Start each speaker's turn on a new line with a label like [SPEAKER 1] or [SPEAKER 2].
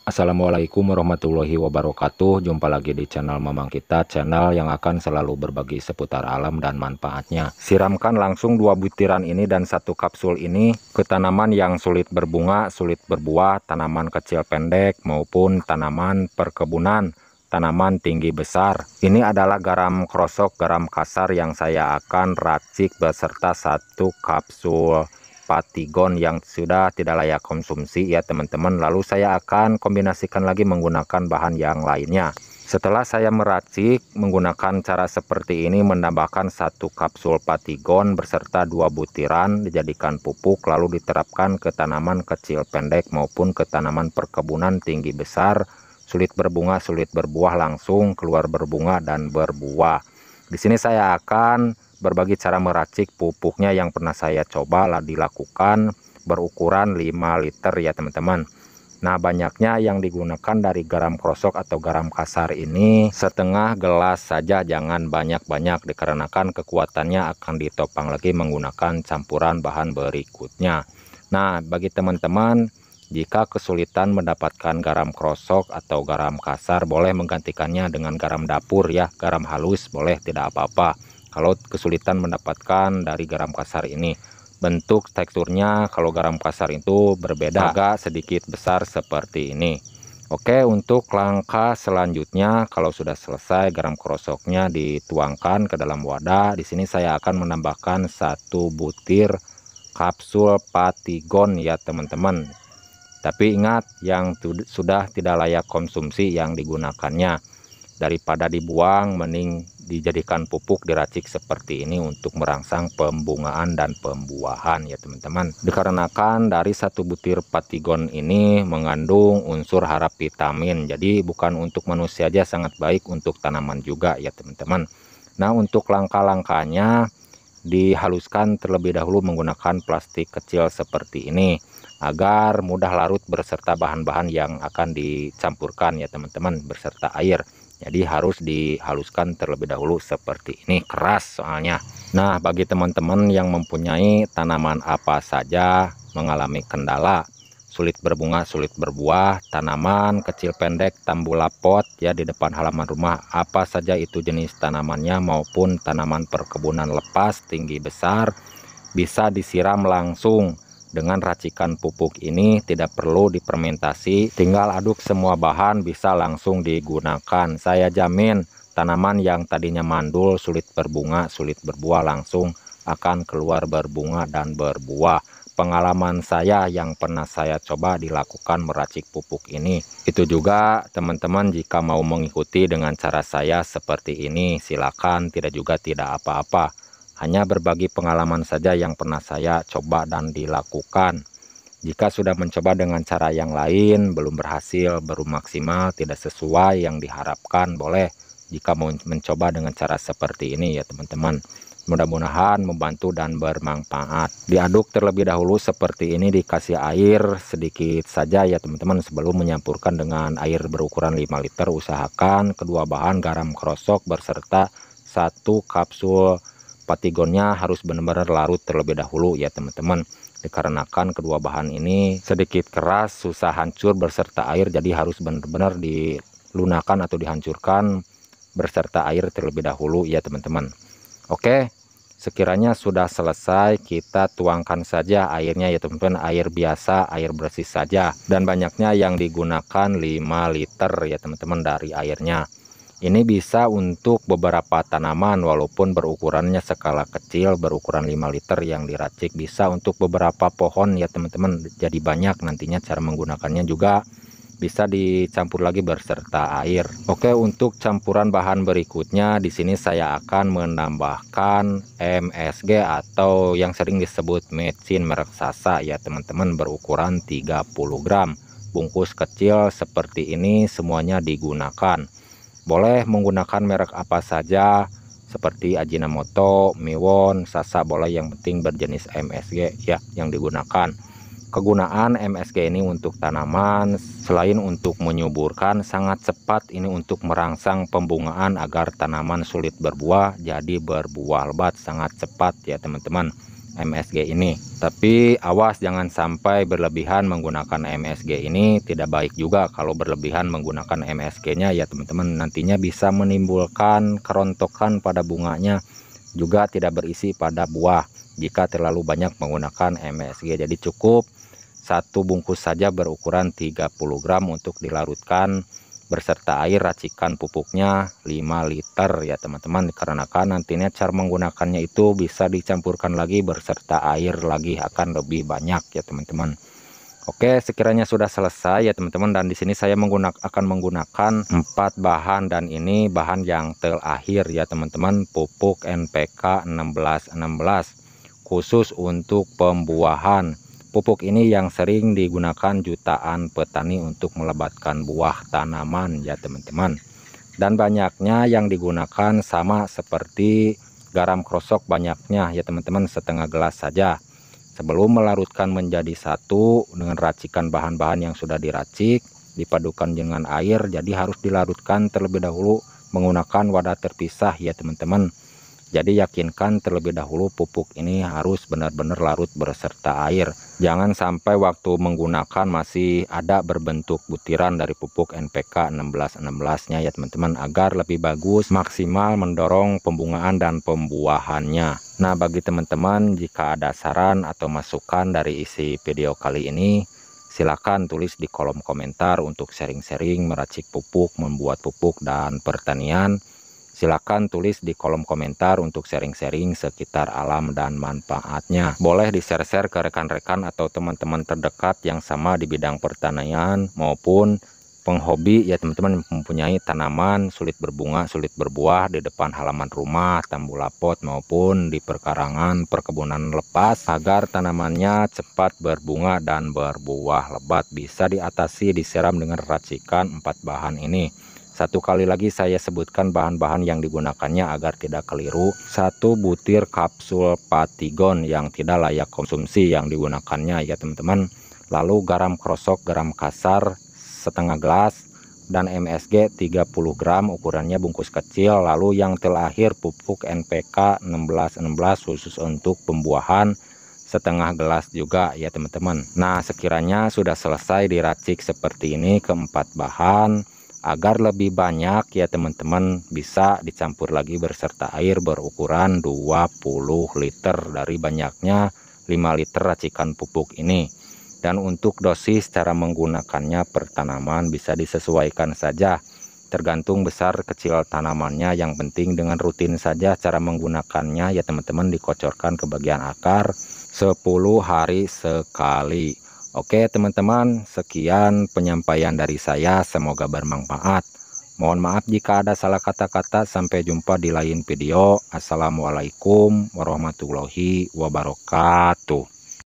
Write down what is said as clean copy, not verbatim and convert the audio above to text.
[SPEAKER 1] Assalamualaikum warahmatullahi wabarakatuh. Jumpa lagi di channel Mamang Kita, channel yang akan selalu berbagi seputar alam dan manfaatnya. Siramkan langsung 2 butiran ini dan 1 kapsul ini ke tanaman yang sulit berbunga, sulit berbuah, tanaman kecil pendek maupun tanaman perkebunan, tanaman tinggi besar. Ini adalah garam krosok, garam kasar yang saya akan racik beserta 1 kapsul Patigon yang sudah tidak layak konsumsi ya teman-teman. Lalu saya akan kombinasikan lagi menggunakan bahan yang lainnya. Setelah saya meracik menggunakan cara seperti ini, menambahkan 1 kapsul Patigon beserta 2 butiran dijadikan pupuk, lalu diterapkan ke tanaman kecil pendek maupun ke tanaman perkebunan tinggi besar, sulit berbunga, sulit berbuah, langsung keluar berbunga dan berbuah. Di sini saya akan berbagi cara meracik pupuknya yang pernah saya coba dilakukan, berukuran 5 liter ya teman-teman. Nah, banyaknya yang digunakan dari garam krosok atau garam kasar ini setengah gelas saja, jangan banyak-banyak dikarenakan kekuatannya akan ditopang lagi menggunakan campuran bahan berikutnya. Nah, bagi teman-teman jika kesulitan mendapatkan garam krosok atau garam kasar, boleh menggantikannya dengan garam dapur ya, garam halus boleh, tidak apa-apa. Kalau kesulitan mendapatkan dari garam kasar ini, bentuk teksturnya kalau garam kasar itu berbeda, agak sedikit besar seperti ini. Oke, untuk langkah selanjutnya kalau sudah selesai garam krosoknya dituangkan ke dalam wadah. Di sini saya akan menambahkan 1 butir kapsul Patigon ya teman-teman. Tapi ingat, yang sudah tidak layak konsumsi yang digunakannya. Daripada dibuang, mending dijadikan pupuk, diracik seperti ini untuk merangsang pembungaan dan pembuahan ya teman-teman. Dikarenakan dari 1 butir Patigon ini mengandung unsur hara vitamin, jadi bukan untuk manusia aja, sangat baik untuk tanaman juga ya teman-teman. Nah, untuk langkah-langkahnya dihaluskan terlebih dahulu menggunakan plastik kecil seperti ini agar mudah larut beserta bahan-bahan yang akan dicampurkan ya teman-teman beserta air. Jadi harus dihaluskan terlebih dahulu seperti ini, keras soalnya. Nah, bagi teman-teman yang mempunyai tanaman apa saja mengalami kendala sulit berbunga, sulit berbuah, tanaman kecil pendek, tambula pot ya di depan halaman rumah, apa saja itu jenis tanamannya maupun tanaman perkebunan lepas tinggi besar, bisa disiram langsung dengan racikan pupuk ini, tidak perlu difermentasi, tinggal aduk semua bahan bisa langsung digunakan. Saya jamin tanaman yang tadinya mandul, sulit berbunga, sulit berbuah, langsung akan keluar berbunga dan berbuah. Pengalaman saya yang pernah saya coba dilakukan meracik pupuk ini. Itu juga teman-teman jika mau mengikuti dengan cara saya seperti ini, silakan, tidak juga tidak apa-apa. Hanya berbagi pengalaman saja yang pernah saya coba dan dilakukan. Jika sudah mencoba dengan cara yang lain, belum berhasil, baru maksimal, tidak sesuai yang diharapkan, boleh jika mau mencoba dengan cara seperti ini ya teman-teman. Mudah-mudahan membantu dan bermanfaat. Diaduk terlebih dahulu seperti ini, dikasih air sedikit saja ya teman-teman sebelum menyampurkan dengan air berukuran 5 liter. Usahakan kedua bahan garam krosok beserta 1 kapsul Patigonnya harus benar-benar larut terlebih dahulu ya teman-teman. Dikarenakan kedua bahan ini sedikit keras, susah hancur beserta air, jadi harus benar-benar dilunakan atau dihancurkan beserta air terlebih dahulu ya teman-teman. Oke, sekiranya sudah selesai, kita tuangkan saja airnya ya teman-teman, air biasa, air bersih saja. Dan banyaknya yang digunakan 5 liter ya teman-teman dari airnya. Ini bisa untuk beberapa tanaman walaupun berukurannya skala kecil, berukuran 5 liter yang diracik, bisa untuk beberapa pohon ya teman-teman. Jadi banyak nantinya. Cara menggunakannya juga bisa dicampur lagi beserta air. Oke, untuk campuran bahan berikutnya di sini saya akan menambahkan MSG atau yang sering disebut mecin merek Sasa ya teman-teman, berukuran 30 gram. Bungkus kecil seperti ini semuanya digunakan. Boleh menggunakan merek apa saja seperti Ajinomoto, Miwon, Sasa boleh, yang penting berjenis MSG ya yang digunakan. Kegunaan MSG ini untuk tanaman selain untuk menyuburkan, sangat cepat ini untuk merangsang pembungaan agar tanaman sulit berbuah jadi berbuah lebat sangat cepat ya teman-teman. MSG ini. Tapi awas jangan sampai berlebihan menggunakan MSG ini, tidak baik juga kalau berlebihan menggunakan MSG-nya ya teman-teman. Nantinya bisa menimbulkan kerontokan pada bunganya, juga tidak berisi pada buah jika terlalu banyak menggunakan MSG. Jadi cukup satu bungkus saja berukuran 30 gram untuk dilarutkan berserta air, racikan pupuknya 5 liter ya teman-teman, dikarenakan nantinya cara menggunakannya itu bisa dicampurkan lagi berserta air lagi, akan lebih banyak ya teman-teman. Oke, sekiranya sudah selesai ya teman-teman, dan di sini saya akan menggunakan 4 bahan, dan ini bahan yang terakhir ya teman-teman, pupuk NPK 1616 khusus untuk pembuahan. Pupuk ini yang sering digunakan jutaan petani untuk melebatkan buah tanaman ya teman-teman. Dan banyaknya yang digunakan sama seperti garam krosok, banyaknya ya teman-teman setengah gelas saja. Sebelum melarutkan menjadi satu dengan racikan bahan-bahan yang sudah diracik, dipadukan dengan air, jadi harus dilarutkan terlebih dahulu menggunakan wadah terpisah ya teman-teman. Jadi yakinkan terlebih dahulu pupuk ini harus benar-benar larut berserta air. Jangan sampai waktu menggunakan masih ada berbentuk butiran dari pupuk NPK 1616-nya ya teman-teman, agar lebih bagus maksimal mendorong pembungaan dan pembuahannya. Nah, bagi teman-teman jika ada saran atau masukan dari isi video kali ini, silakan tulis di kolom komentar untuk sharing-sharing meracik pupuk, membuat pupuk dan pertanian. Silakan tulis di kolom komentar untuk sharing-sharing sekitar alam dan manfaatnya. Boleh di-share-share ke rekan-rekan atau teman-teman terdekat yang sama di bidang pertanian maupun penghobi ya teman-teman, mempunyai tanaman sulit berbunga, sulit berbuah di depan halaman rumah, tambulapot maupun di perkarangan perkebunan lepas, agar tanamannya cepat berbunga dan berbuah lebat. Bisa diatasi disiram dengan racikan 4 bahan ini. Satu kali lagi saya sebutkan bahan-bahan yang digunakannya agar tidak keliru. 1 butir kapsul Patigon yang tidak layak konsumsi yang digunakannya ya teman-teman. Lalu garam krosok, garam kasar setengah gelas, dan MSG 30 gram ukurannya bungkus kecil. Lalu yang terakhir pupuk NPK 1616 khusus untuk pembuahan setengah gelas juga ya teman-teman. Nah, sekiranya sudah selesai diracik seperti ini keempat bahan, agar lebih banyak ya teman-teman, bisa dicampur lagi berserta air berukuran 20 liter dari banyaknya 5 liter racikan pupuk ini. Dan untuk dosis cara menggunakannya per tanaman bisa disesuaikan saja, tergantung besar kecil tanamannya. Yang penting dengan rutin saja cara menggunakannya ya teman-teman, dikocorkan ke bagian akar 10 hari sekali. Oke teman-teman, sekian penyampaian dari saya, semoga bermanfaat. Mohon maaf jika ada salah kata-kata. Sampai jumpa di lain video. Assalamualaikum warahmatullahi wabarakatuh.